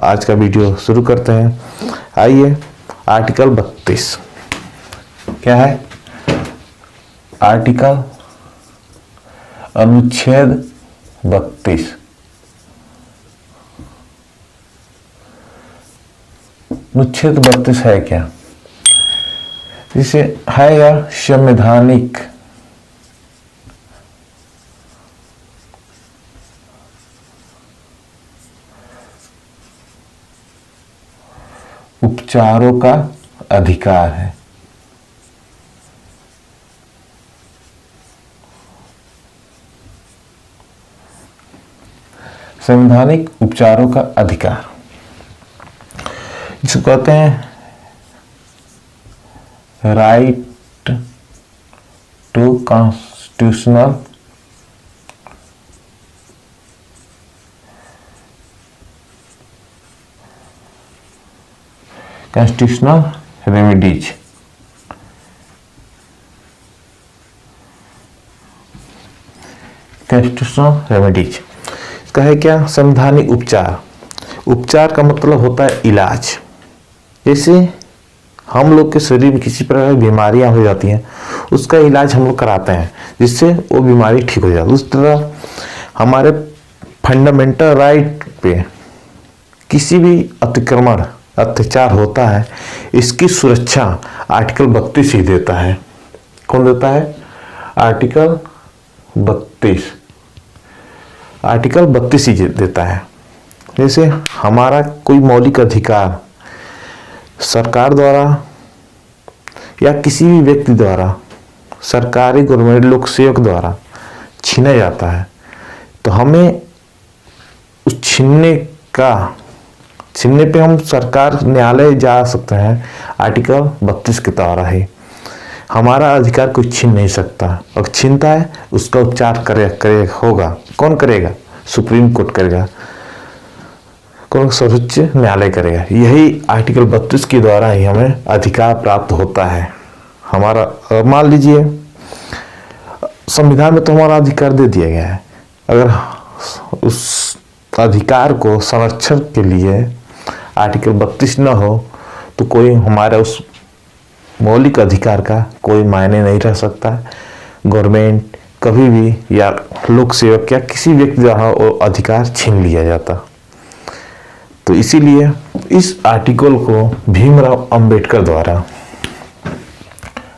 आज का वीडियो शुरू करते हैं। आइए, आर्टिकल 32 क्या है? आर्टिकल अनुच्छेद 32। अनुच्छेद 32 है क्या? जिसे है या संवैधानिक उपचारों का अधिकार है। संवैधानिक उपचारों का अधिकार जिसको कहते हैं right to constitutional remedies. Constitutional remedies इसका है क्या? संवैधानिक उपचार। उपचार का मतलब होता है इलाज। जैसे हम लोग के शरीर में किसी प्रकार की बीमारियां हो जाती हैं, उसका इलाज हम लोग कराते हैं जिससे वो बीमारी ठीक हो जाती है। उस तरह हमारे फंडामेंटल राइट पे किसी भी अतिक्रमण अत्याचार होता है, इसकी सुरक्षा आर्टिकल 32 ही देता है। कौन देता है? आर्टिकल 32। आर्टिकल 32 ही देता है। जैसे हमारा कोई मौलिक अधिकार सरकार द्वारा या किसी भी व्यक्ति द्वारा, सरकारी गवर्नमेंट लोक सेवक द्वारा छीना जाता है, तो हमें उस छीनने पे हम सरकार न्यायालय जा सकते हैं। आर्टिकल 32 के द्वारा ही हमारा अधिकार कोई छीन नहीं सकता। अगर छीनता है उसका उपचार होगा। कौन करेगा? सुप्रीम कोर्ट करेगा। कौन? सर्वोच्च न्यायालय करेगा। यही आर्टिकल 32 के द्वारा ही हमें अधिकार प्राप्त होता है। हमारा मान लीजिए संविधान में तो हमारा अधिकार दे दिया गया है, अगर उस अधिकार को संरक्षण के लिए आर्टिकल 32 न हो तो कोई हमारे उस मौलिक अधिकार का कोई मायने नहीं रह सकता। गवर्नमेंट कभी भी या लोक सेवक या किसी व्यक्ति द्वारा वो अधिकार छीन लिया जाता। तो इसीलिए इस आर्टिकल को भीमराव अंबेडकर द्वारा,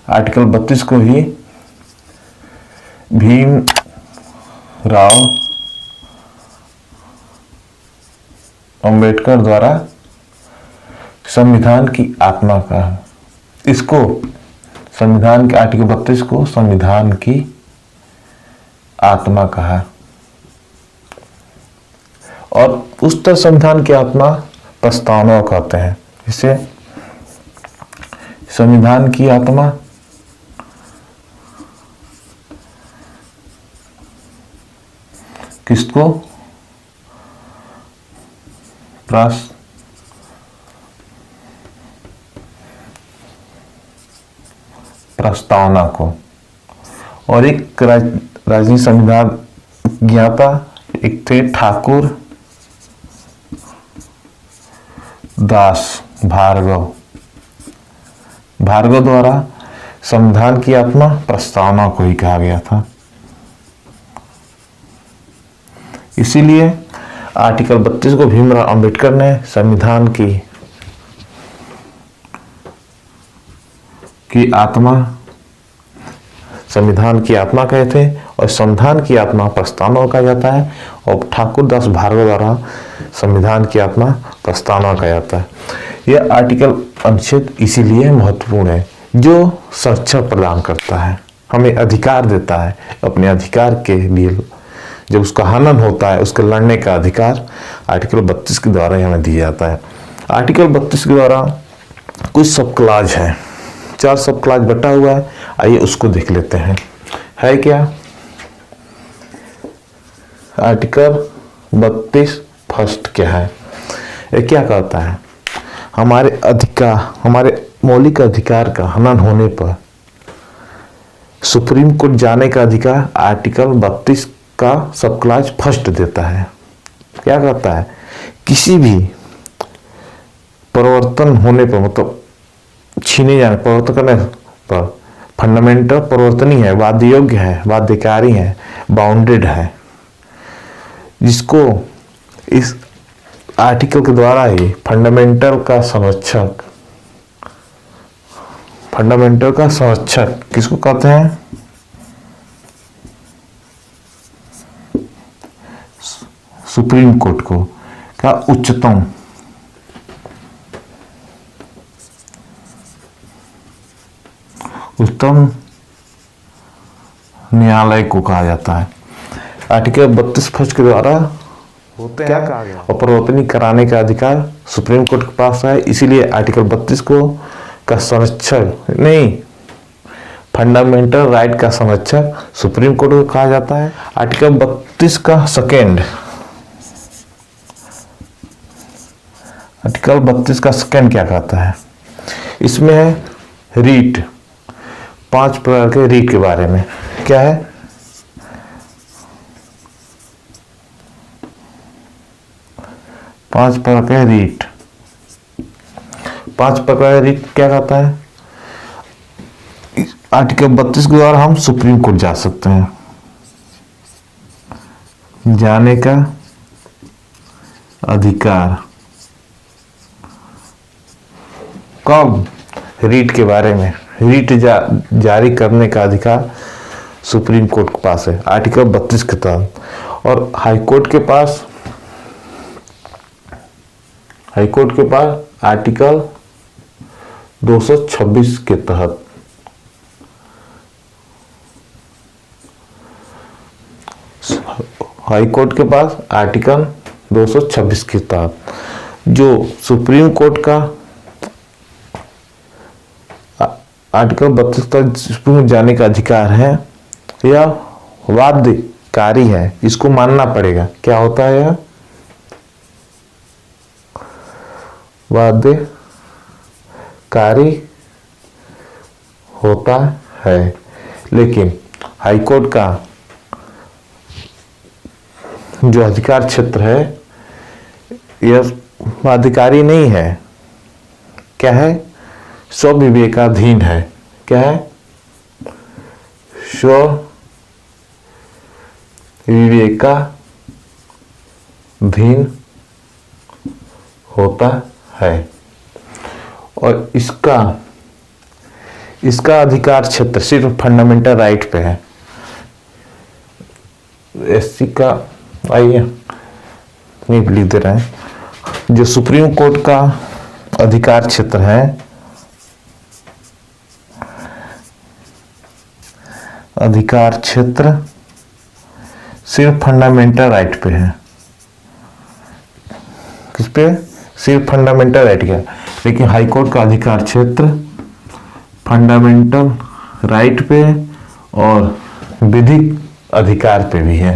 आर्टिकल 32 को ही भीमराव अंबेडकर द्वारा संविधान की आत्मा का, इसको संविधान के आर्टिकल 32 को संविधान की आत्मा कहा। और उस तरह संविधान की आत्मा प्रस्तावना कहते हैं। इसे संविधान की आत्मा किसको? प्रस्तावना को। और एक राजनीतिक संविधान ज्ञाता एक थे ठाकुर दास भार्गव द्वारा संविधान की आत्मा प्रस्तावना को ही कहा गया था। इसीलिए आर्टिकल 32 को भीमराव अंबेडकर ने संविधान की आत्मा, संविधान की आत्मा कहे थे। और संविधान की आत्मा प्रस्तावना कहा जाता है। और ठाकुर दास भार्गव द्वारा संविधान की आत्मा प्रस्तावना कहा जाता है। यह आर्टिकल अनुच्छेद इसीलिए महत्वपूर्ण है, जो संरक्षण प्रदान करता है, हमें अधिकार देता है। अपने अधिकार के लिए जब उसका हनन होता है, उसके लड़ने का अधिकार आर्टिकल 32 के द्वारा ही हमें दिया जाता है। आर्टिकल 32 के द्वारा कुछ सब क्लाज है, 4 सब क्लाज बटा हुआ है। आइए उसको देख लेते हैं। है क्या? आर्टिकल 32 फर्स्ट क्या है? ये क्या कहता है? हमारे अधिकार, हमारे मौलिक अधिकार का हनन होने पर सुप्रीम कोर्ट जाने का अधिकार आर्टिकल 32 का सब क्लाज फर्स्ट देता है। क्या कहता है? किसी भी परिवर्तन होने पर, मतलब छीने जाने, परिवर्तन करने पर फंडामेंटल परिवर्तनीय है, वाद्य योग्य है, वाद्यकारी है, बाउंडेड है, जिसको इस आर्टिकल के द्वारा ही फंडामेंटल का संरक्षक किसको कहते हैं? सुप्रीम कोर्ट को, क्या उच्चतम न्यायालय को कहा जाता है। आर्टिकल 32 फर्स्ट के द्वारा होते हैं, क्या कहा गया? और परिवर्तनीय कराने का अधिकार सुप्रीम कोर्ट के पास है, इसीलिए आर्टिकल 32 को का संरक्षक नहीं, फंडामेंटल राइट का संरक्षक सुप्रीम कोर्ट को कहा जाता है। आर्टिकल 32 का सेकेंड, आर्टिकल 32 का सेकेंड क्या कहता है? इसमें है रीट, 5 प्रकार के रीट के बारे में। क्या है? पांच प्रकार के रीट। 5 प्रकार के रीट क्या कहता है? आर्टिकल 32 के द्वारा हम सुप्रीम कोर्ट जा सकते हैं, जाने का अधिकार। कब? रीट के बारे में, रीट जारी करने का अधिकार सुप्रीम कोर्ट के पास है आर्टिकल 32 के तहत। और हाईकोर्ट के पास आर्टिकल 226 के तहत, हाईकोर्ट के पास आर्टिकल 226 के तहत जो सुप्रीम कोर्ट का आर्टिकल 32 तक जाने का अधिकार है, यह वाद्यकारी है, इसको मानना पड़ेगा। क्या होता है? यह वाद्यकारी होता है, लेकिन हाईकोर्ट का जो अधिकार क्षेत्र है यह वाद्यकारी नहीं है। क्या है? स्वविवेकाधीन है। क्या है? स्वविवेकाधीन होता है और इसका अधिकार क्षेत्र सिर्फ फंडामेंटल राइट पे है। एससी का आइए नहीं लिख दे रहे हैं, जो सुप्रीम कोर्ट का अधिकार क्षेत्र है, अधिकार क्षेत्र सिर्फ फंडामेंटल राइट पे है। किस पे? सिर्फ फंडामेंटल राइट का। लेकिन हाईकोर्ट का अधिकार क्षेत्र फंडामेंटल राइट पे और विधिक अधिकार पे भी है।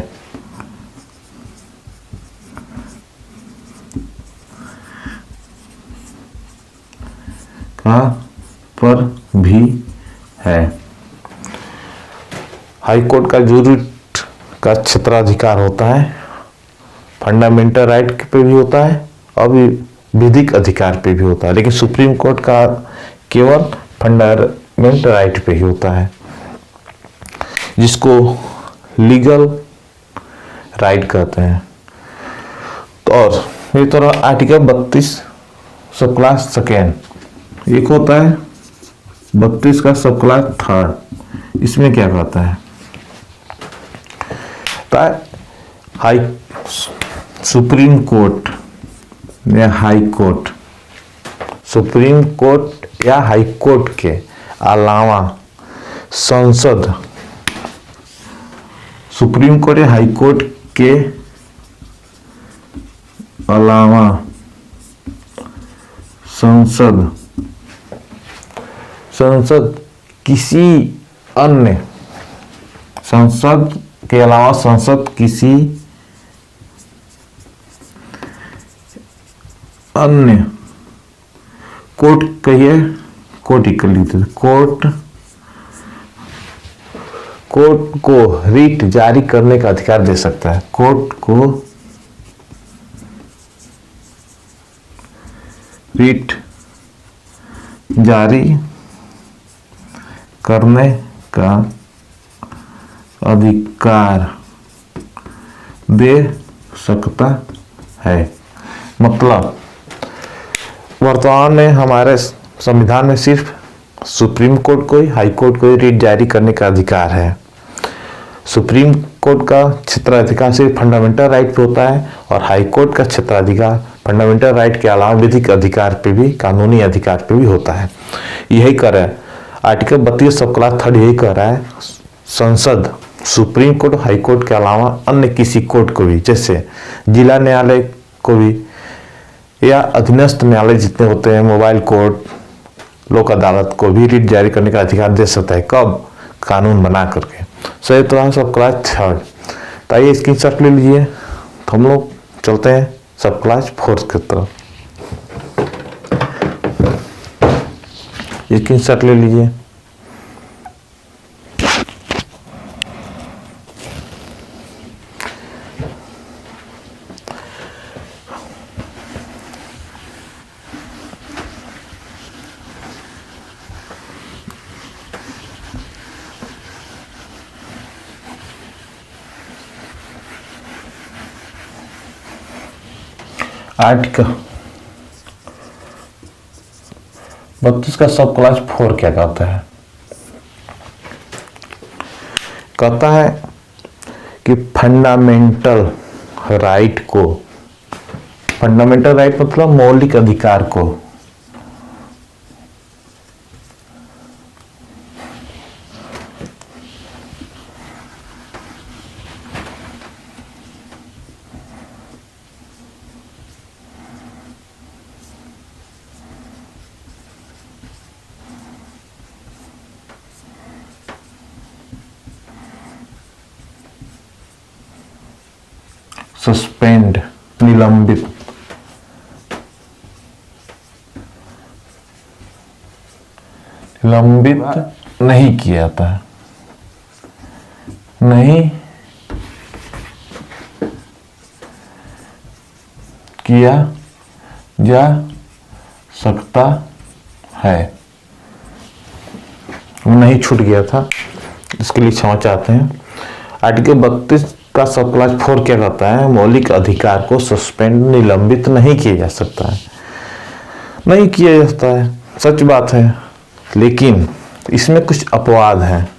पर भी है। हाईकोर्ट का जो रूट का क्षेत्राधिकार होता है फंडामेंटल राइट पे भी होता है और विधिक अधिकार पे भी होता है, लेकिन सुप्रीम कोर्ट का केवल फंडामेंटल राइट पे ही होता है, जिसको लीगल राइट कहते हैं। तो और ये तो आर्टिकल 32 सब क्लास सेकेंड। एक होता है 32 का सब क्लास थर्ड। इसमें क्या कहता है? हाई सुप्रीम कोर्ट या हाई कोर्ट, सुप्रीम कोर्ट या हाई कोर्ट के अलावा संसद, सुप्रीम कोर्ट या हाई कोर्ट के अलावा संसद किसी अन्य, संसद के अलावा संसद किसी अन्य कोर्ट, कहिए कोर्ट इक्वल लिख देते, कोर्ट को रीट जारी करने का अधिकार दे सकता है। कोर्ट को रिट जारी करने का अधिकार दे सकता है। मतलब वर्तमान में हमारे संविधान में सिर्फ सुप्रीम कोर्ट को ही, हाई कोर्ट को ही रिट जारी करने का अधिकार है। सुप्रीम कोर्ट का क्षेत्राधिकार सिर्फ फंडामेंटल राइट पे होता है और हाई कोर्ट का क्षेत्राधिकार फंडामेंटल राइट के अलावा विधिक अधिकार पे भी, कानूनी अधिकार पे भी होता है। यही कर रहा है आर्टिकल 32 सब क्लास 3 यही कह रहा है, संसद सुप्रीम कोर्ट, हाई कोर्ट के अलावा अन्य किसी कोर्ट को भी, जैसे जिला न्यायालय को भी या अधीनस्थ न्यायालय जितने होते हैं, मोबाइल कोर्ट, लोक अदालत को भी रिट जारी करने का अधिकार दे सकता है। कब? कानून बना करके। सही तो सब क्लास 3। तो आइए स्क्रीनशॉट ले लीजिए, तो हम लोग चलते हैं सब क्लास 4 की तरफ। स्क्रीनशॉट ले लीजिए। आर्टिकल 32 का सब क्लास 4 क्या कहता है? कहता है कि फंडामेंटल राइट को, फंडामेंटल राइट मतलब मौलिक अधिकार को सस्पेंड, निलंबित, नहीं किया जाता है, नहीं किया जा सकता है। नहीं छूट गया था, इसके लिए क्षमा चाहते हैं। आर्टिकल 32 का सब क्लास 4 क्या कहता है? मौलिक अधिकार को सस्पेंड, निलंबित नहीं किया जा सकता है। नहीं किया जा सकता है, सच बात है, लेकिन इसमें कुछ अपवाद हैं।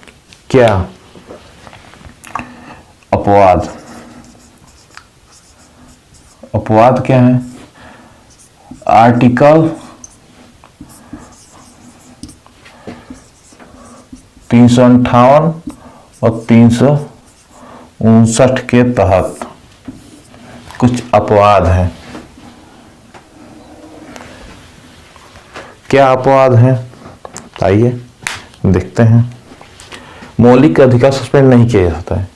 क्या अपवाद? अपवाद क्या है? आर्टिकल 358 और 359 के तहत कुछ अपवाद हैं। क्या अपवाद हैं? आइए देखते हैं। मौलिक अधिकार सस्पेंड नहीं किया जाता है,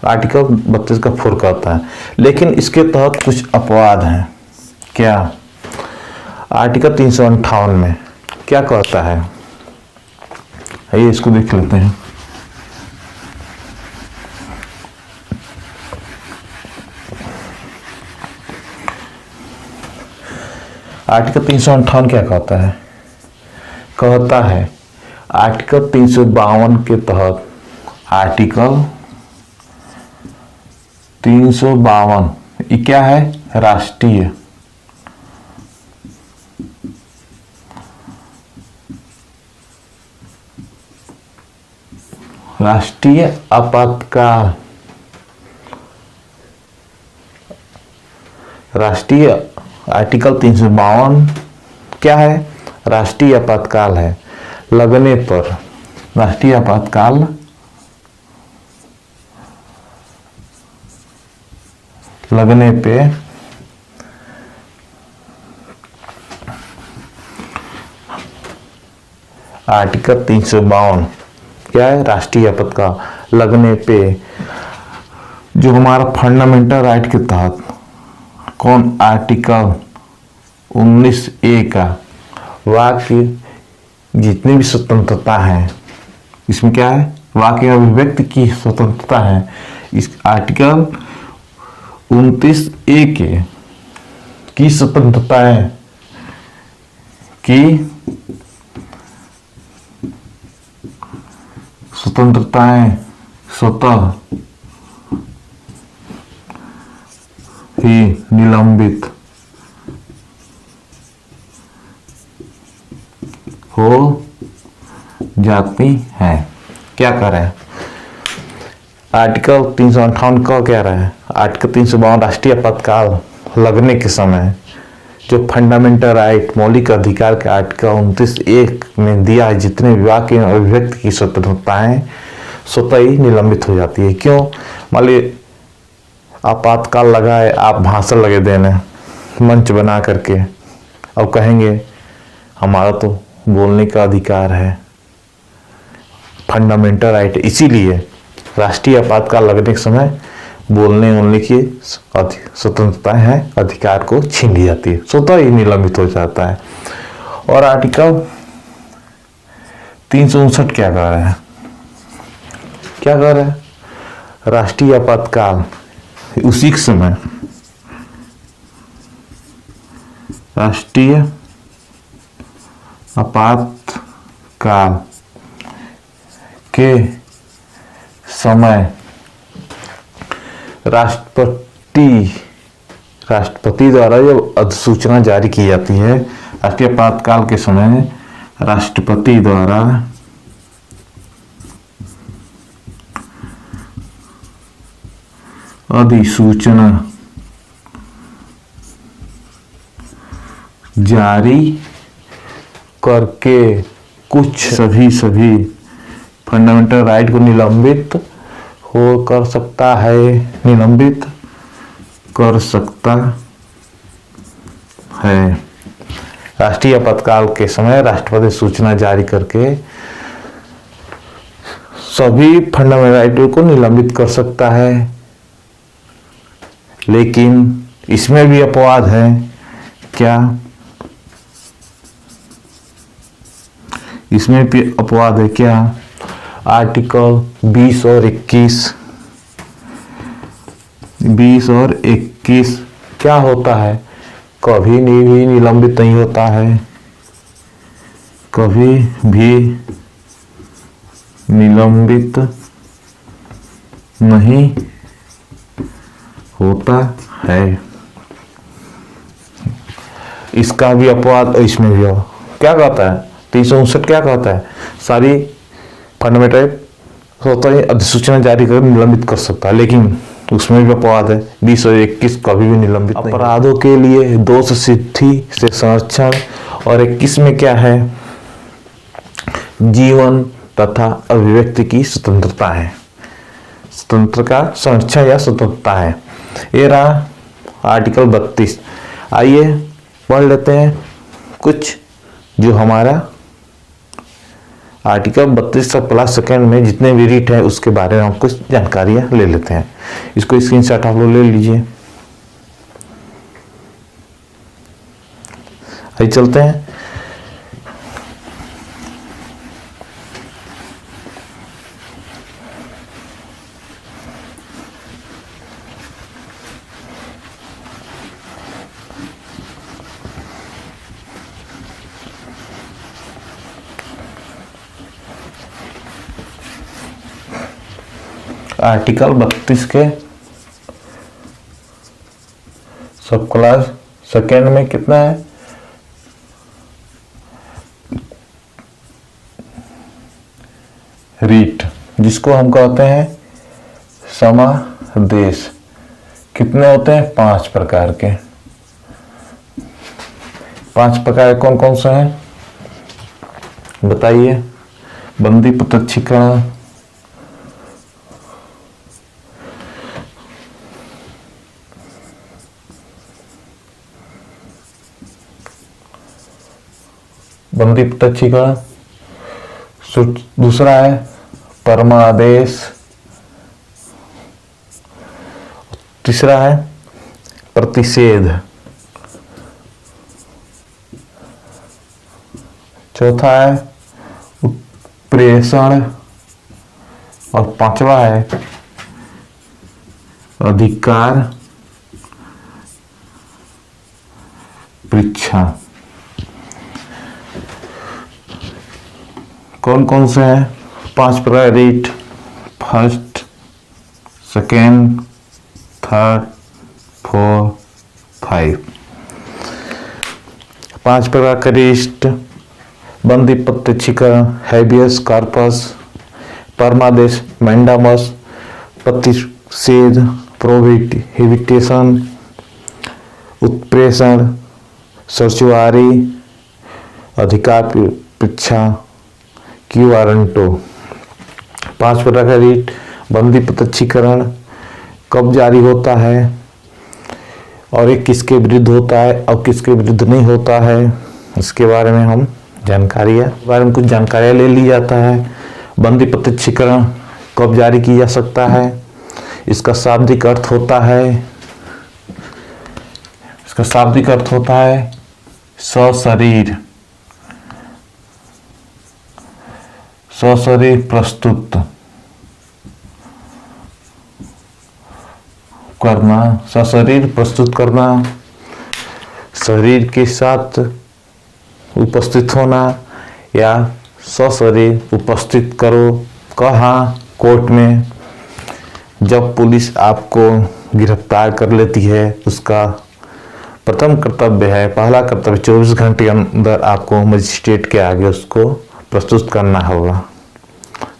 आर्टिकल 32 का 4 कहता है, लेकिन इसके तहत कुछ अपवाद हैं। क्या? आर्टिकल 358 में क्या कहता है? आइए इसको देख लेते हैं। आर्टिकल 358 क्या कहता है? कहता है आर्टिकल 352 के तहत, आर्टिकल 352 ये क्या है? राष्ट्रीय आपातकाल, राष्ट्रीय आर्टिकल 352 क्या है? राष्ट्रीय आपातकाल है। लगने पर राष्ट्रीय आपातकाल लगने पे आर्टिकल 352 क्या है? राष्ट्रीय आपातकाल लगने पे जो हमारा फंडामेंटल राइट के तहत, कौन? आर्टिकल 19A का वाक्य जितनी भी स्वतंत्रता है, इसमें क्या है? वाक्य अभिव्यक्ति की स्वतंत्रता है। इस आर्टिकल 29A के की स्वतंत्रता है की स्वतंत्रताएं स्वतः ही निलंबित हो जाती हैं। क्या कर रहे हैं? आर्टिकल 358 का कह रहा है, आर्टिकल 352 राष्ट्रीय आपातकाल लगने के समय जो फंडामेंटल राइट मौलिक अधिकार के आर्टिकल 29(1) में दिया है, जितने विवाह की अभिव्यक्ति की स्वतंत्रताएं स्वतः ही निलंबित हो जाती है। क्यों? मान लीजिए आपातकाल लगा है, आप भाषण लगे देने मंच बना करके, अब कहेंगे हमारा तो बोलने का अधिकार है, फंडामेंटल राइट, इसीलिए राष्ट्रीय आपातकाल लगने के समय बोलने की स्वतंत्रताएं हैं, अधिकार को छीन ली जाती है, स्वतः ही निलंबित हो जाता है। और आर्टिकल 359 क्या कह रहा है? क्या कह रहा है? राष्ट्रीय आपातकाल उसी समय राष्ट्रीय आपातकाल के समय राष्ट्रपति द्वारा जब अधिसूचना जारी की जाती है, राष्ट्रीय आपातकाल के समय राष्ट्रपति द्वारा अधिसूचना जारी करके कुछ सभी फंडामेंटल राइट को निलंबित कर सकता है। राष्ट्रीय आपातकाल के समय राष्ट्रपति सूचना जारी करके सभी फंडामेंटल राइटों को निलंबित कर सकता है। लेकिन इसमें भी अपवाद है। क्या? इसमें भी अपवाद है। क्या? आर्टिकल 20 और 21 क्या होता है? कभी भी निलंबित नहीं होता है, कभी भी निलंबित नहीं होता है। इसका भी अपवाद और इसमें भी क्या कहता है? 359 क्या कहता है? सारी फंडामेंटल स्वतः ही अधिसूचना जारी कर निलंबित कर सकता है, लेकिन उसमें भी अपवाद है। 20 और 21 कभी भी निलंबित नहीं। अपराधों के लिए दोष सिद्धि से संरक्षण, और 21 में क्या है? जीवन तथा अभिव्यक्ति की स्वतंत्रता है, स्वतंत्र का संरक्षण या स्वतंत्रता है। ये रहा आर्टिकल 32। आइए पढ़ लेते हैं कुछ जो हमारा आर्टिकल 32 का प्लस सेकेंड में जितने भी रीट है उसके बारे में हम कुछ जानकारियां ले लेते हैं। इसको स्क्रीनशॉट आप लोग ले लीजिए। आइए चलते हैं। आर्टिकल 32 के सब क्लास सेकेंड में कितना है? रीट, जिसको हम कहते हैं समादेश। कितने होते हैं? 5 प्रकार के। 5 प्रकार कौन कौन से हैं बताइए? बंदी प्रत्यक्षीकरण, बंदी प्रत्यक्षीकरण, दूसरा है परमादेश, तीसरा है प्रतिषेध, चौथा है उत्प्रेषण, और 5वां है अधिकार परीक्षा। कौन कौन से हैं? 5 प्रकार रीट, फर्स्ट, सेकेंड, थर्ड, 4, 5। 5 प्रकार का रीट: बंदी प्रत्यक्षीकरण, हैबियस कॉर्पस, परमादेश, मैंडामस, प्रतिषेध, प्रोहिबिटेशन, उत्प्रेषण, सर्चुआरी, अधिकार परीक्षा, की वारंटो। 5 प्रकार का रीट: बंदी प्रत्यक्षीकरण कब जारी होता है और ये किसके विरुद्ध होता है और किसके विरुद्ध नहीं होता है, इसके बारे में हम बारे में कुछ जानकारियाँ ले ली जाता है। बंदी प्रत्यक्षीकरण कब जारी किया जा सकता है, इसका शाब्दिक अर्थ होता है सशरीर प्रस्तुत करना, सशरीर प्रस्तुत करना, शरीर के साथ उपस्थित होना या सशरीर उपस्थित करो। कहाँ? कोर्ट में। जब पुलिस आपको गिरफ्तार कर लेती है, उसका प्रथम कर्तव्य है, पहला कर्तव्य 24 घंटे के अंदर आपको मजिस्ट्रेट के आगे उसको प्रस्तुत करना होगा,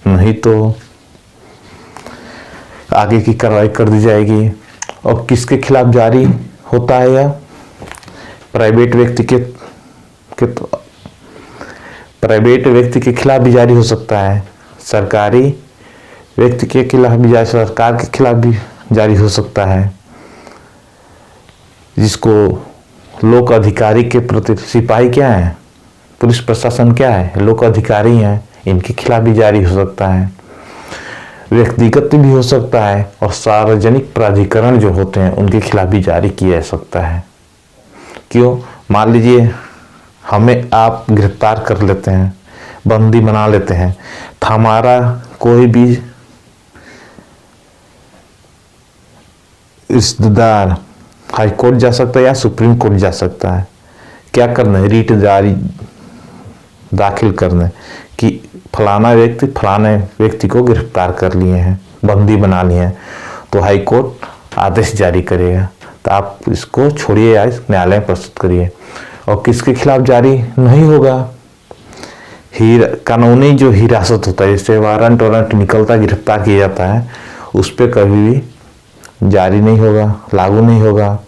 नहीं तो आगे की कार्रवाई कर दी जाएगी। और किसके खिलाफ जारी होता है यह? प्राइवेट व्यक्ति के खिलाफ भी जारी हो सकता है, सरकारी व्यक्ति के खिलाफ भी, सरकार के खिलाफ भी जारी हो सकता है, जिसको लोक अधिकारी के प्रति सिपाही क्या है, पुलिस प्रशासन क्या है, लोक अधिकारी हैं, इनके खिलाफ भी जारी हो सकता है। व्यक्तिगत भी हो सकता है और सार्वजनिक प्राधिकरण जो होते हैं उनके खिलाफ भी जारी किया जा सकता है। क्यों? मान लीजिए हमें आप गिरफ्तार कर लेते हैं, बंदी बना लेते हैं, तो हमारा कोई भी रिश्तेदार हाई कोर्ट जा सकता है या सुप्रीम कोर्ट जा सकता है। क्या करना है? रीट जारी दाखिल करना है कि फलाने व्यक्ति को गिरफ्तार कर लिए हैं, बंदी बना लिए हैं, तो हाई कोर्ट आदेश जारी करेगा, तो आप इसको छोड़िए या न्यायालय में प्रस्तुत करिए। और किसके खिलाफ जारी नहीं होगा? कानूनी जो हिरासत होता है, जैसे वारंट निकलता, गिरफ्तार किया जाता है, उस पर कभी भी जारी नहीं होगा, लागू नहीं होगा।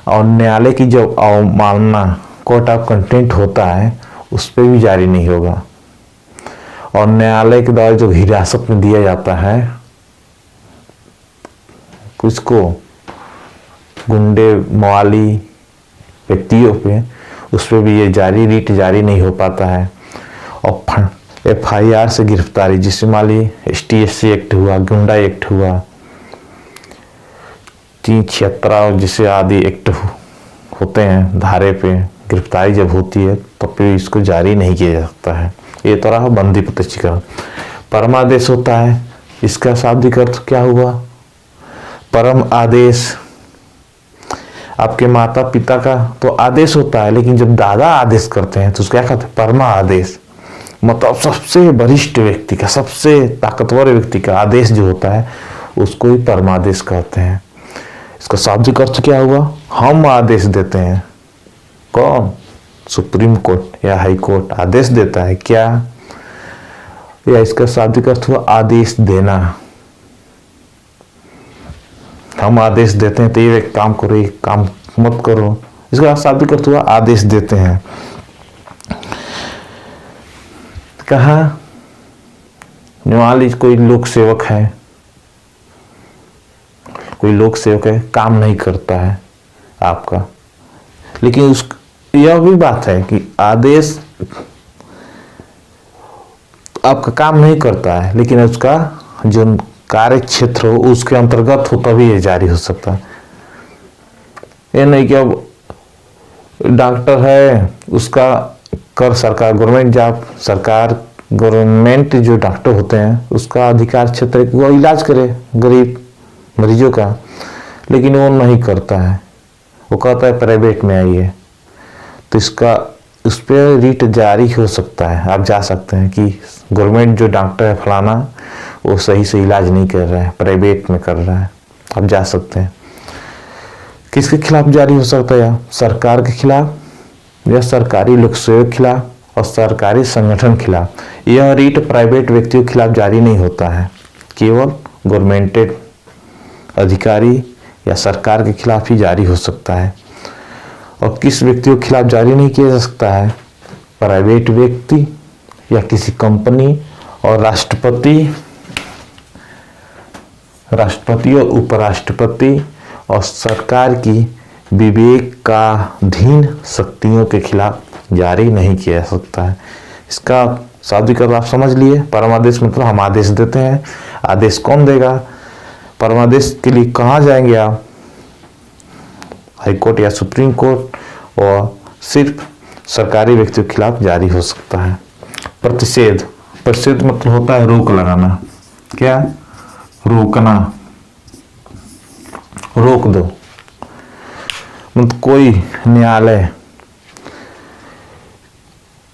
और न्यायालय की जो अवमानना, कोर्ट ऑफ कंटेम्प्ट होता है, उस पर भी जारी नहीं होगा। और न्यायालय के द्वारा जो हिरासत में दिया जाता है किसको, गुंडे मवाली व्यक्तियों पे, उस पर भी ये रीट जारी नहीं हो पाता है। और FIR से गिरफ्तारी, जिससे मान ली STSC एक्ट हुआ, गुंडा एक्ट हुआ, 376 जिसे आदि एक्ट होते हैं, धारे पे गिरफ्तारी जब होती है तब फिर इसको जारी नहीं किया जा सकता है। ये तो रहा बंदी प्रत्यक्षीकरण। परमादेश होता है, इसका शाब्दिक अर्थ क्या हुआ? परम आदेश। आपके माता पिता का तो आदेश होता है, लेकिन जब दादा आदेश करते हैं तो उसको क्या कहते हैं? परमा आदेश। मतलब सबसे वरिष्ठ व्यक्ति का, सबसे ताकतवर व्यक्ति का आदेश जो होता है उसको ही परमादेश कहते हैं। इसका शाब्दिक अर्थ क्या हुआ? हम आदेश देते हैं। कौन? सुप्रीम कोर्ट या हाई कोर्ट आदेश देता है क्या? या इसका शाब्दिक अर्थ हुआ आदेश देना। हम आदेश देते हैं तो ये काम करो, ये काम मत करो, इसका शाब्दिक अर्थ हुआ आदेश देते हैं। कहा मान लीजिए कोई लोक सेवक है, काम नहीं करता है आपका, लेकिन यह भी बात है कि आदेश आपका काम नहीं करता है, लेकिन उसका जो कार्य क्षेत्र हो उसके अंतर्गत हो तभी ये जारी हो सकता है। ये नहीं कि अब डॉक्टर है, उसका कर सरकार गवर्नमेंट जॉब, गवर्नमेंट जो डॉक्टर होते हैं उसका अधिकार क्षेत्र वो इलाज करे गरीब मरीजों का, लेकिन वो नहीं करता है, वो कहता है प्राइवेट में आइए, तो इसका उस पर रीट जारी हो सकता है। आप जा सकते हैं कि गवर्नमेंट जो डॉक्टर है फलाना वो सही से इलाज नहीं कर रहा है, प्राइवेट में कर रहा है। आप जा सकते हैं। किसके खिलाफ जारी हो सकता है? सरकार के खिलाफ या सरकारी लोकसेवक के खिलाफ और सरकारी संगठन के खिलाफ। यह रीट प्राइवेट व्यक्तियों के खिलाफ जारी नहीं होता है, केवल गवर्नमेंटेड अधिकारी या सरकार के खिलाफ ही जारी हो सकता है। और किस व्यक्तियों के खिलाफ जारी नहीं किया जा सकता है? प्राइवेट व्यक्ति या किसी कंपनी और राष्ट्रपति और उपराष्ट्रपति और सरकार की विवेकाधीन शक्तियों के खिलाफ जारी नहीं किया जा सकता है। इसका शाब्दिक अर्थ आप समझ लिए। परमादेश मतलब हम आदेश देते हैं। आदेश कौन देगा? परमादेश के लिए कहाँ जाएंगे आप? हाई कोर्ट या सुप्रीम कोर्ट। और सिर्फ सरकारी व्यक्तियों के खिलाफ जारी हो सकता है। प्रतिषेध मतलब होता है रोक लगाना। क्या? रोकना, रोक दो। मतलब कोई न्यायालय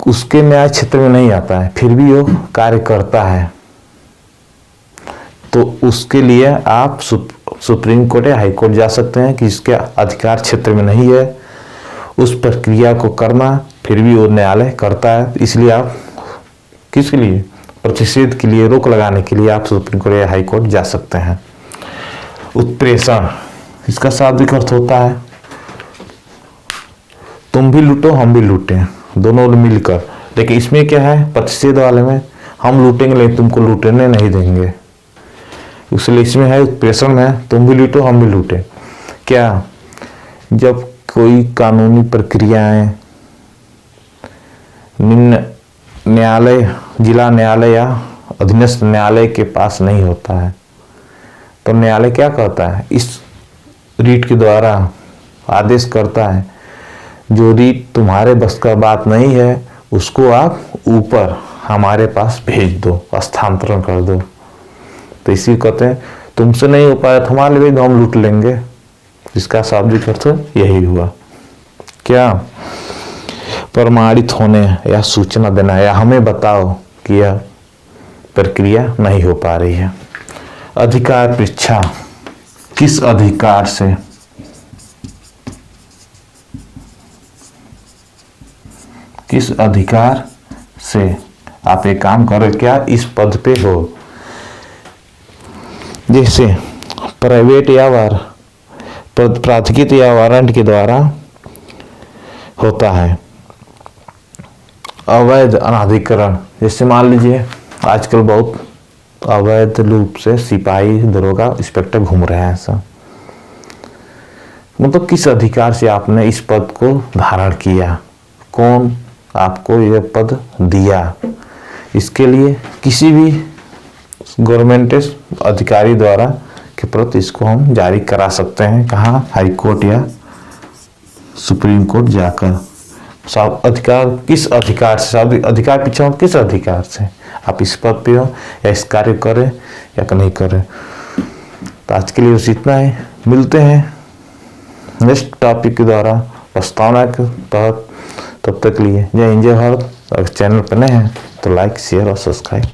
उसके न्याय क्षेत्र में नहीं आता है, फिर भी वो कार्य करता है, तो उसके लिए आप सुप्रीम कोर्ट या हाई कोर्ट जा सकते हैं कि इसके अधिकार क्षेत्र में नहीं है उस प्रक्रिया को करना, फिर भी वो न्यायालय करता है। इसलिए आप किसके लिए? प्रतिषेध के लिए, रोक लगाने के लिए आप सुप्रीम कोर्ट या हाई कोर्ट जा सकते हैं। उत्प्रेषण, इसका शाब्दिक अर्थ होता है तुम भी लूटो हम भी लूटें, दोनों मिलकर। लेकिन इसमें क्या है? प्रतिषेध वाले में हम लूटेंगे लेकिन तुमको लूटने नहीं देंगे, इसलिए इसमें है उत्प्रेषण में तुम भी लूटो हम भी लूटें। क्या? जब कोई कानूनी प्रक्रियाएं निम्न न्यायालय, जिला न्यायालय या अधीनस्थ न्यायालय के पास नहीं होता है, तो न्यायालय क्या करता है? इस रीट के द्वारा आदेश करता है जो रीट तुम्हारे बस का बात नहीं है उसको आप ऊपर हमारे पास भेज दो, स्थानांतरण कर दो। तो इसी कहते हैं तुमसे नहीं हो पाया तो हमारे लिए हम लूट लेंगे। इसका शाब्दिक अर्थ यही हुआ। क्या? प्रमाणित होने या सूचना देना या हमें बताओ कि यह प्रक्रिया नहीं हो पा रही है। अधिकार परीक्षा, किस अधिकार से? किस अधिकार से आप एक काम करो? क्या इस पद पे हो? जैसे प्राइवेट या प्राधिकृत या वारंट के द्वारा होता है। अवैध अनाधिकरण, जैसे मान लीजिए आजकल बहुत अवैध रूप से सिपाही, दरोगा, इंस्पेक्टर घूम रहे हैं सब। मतलब किस अधिकार से आपने इस पद को धारण किया? कौन आपको यह पद दिया? इसके लिए किसी भी गवर्नमेंट अधिकारी द्वारा के प्रति इसको हम जारी करा सकते हैं। कहाँ? हाई कोर्ट या सुप्रीम कोर्ट जाकर। सब अधिकार किस अधिकार से? सब अधिकार पीछे किस अधिकार से आप इस पद पे हो या इस कार्य करें या नहीं करें। तो आज के लिए बस इतना है। मिलते हैं नेक्स्ट टॉपिक के द्वारा प्रस्तावना के तहत। तब तक लिए जय हिंद जय भारत। अगर चैनल पर नए हैं तो लाइक शेयर और सब्सक्राइब।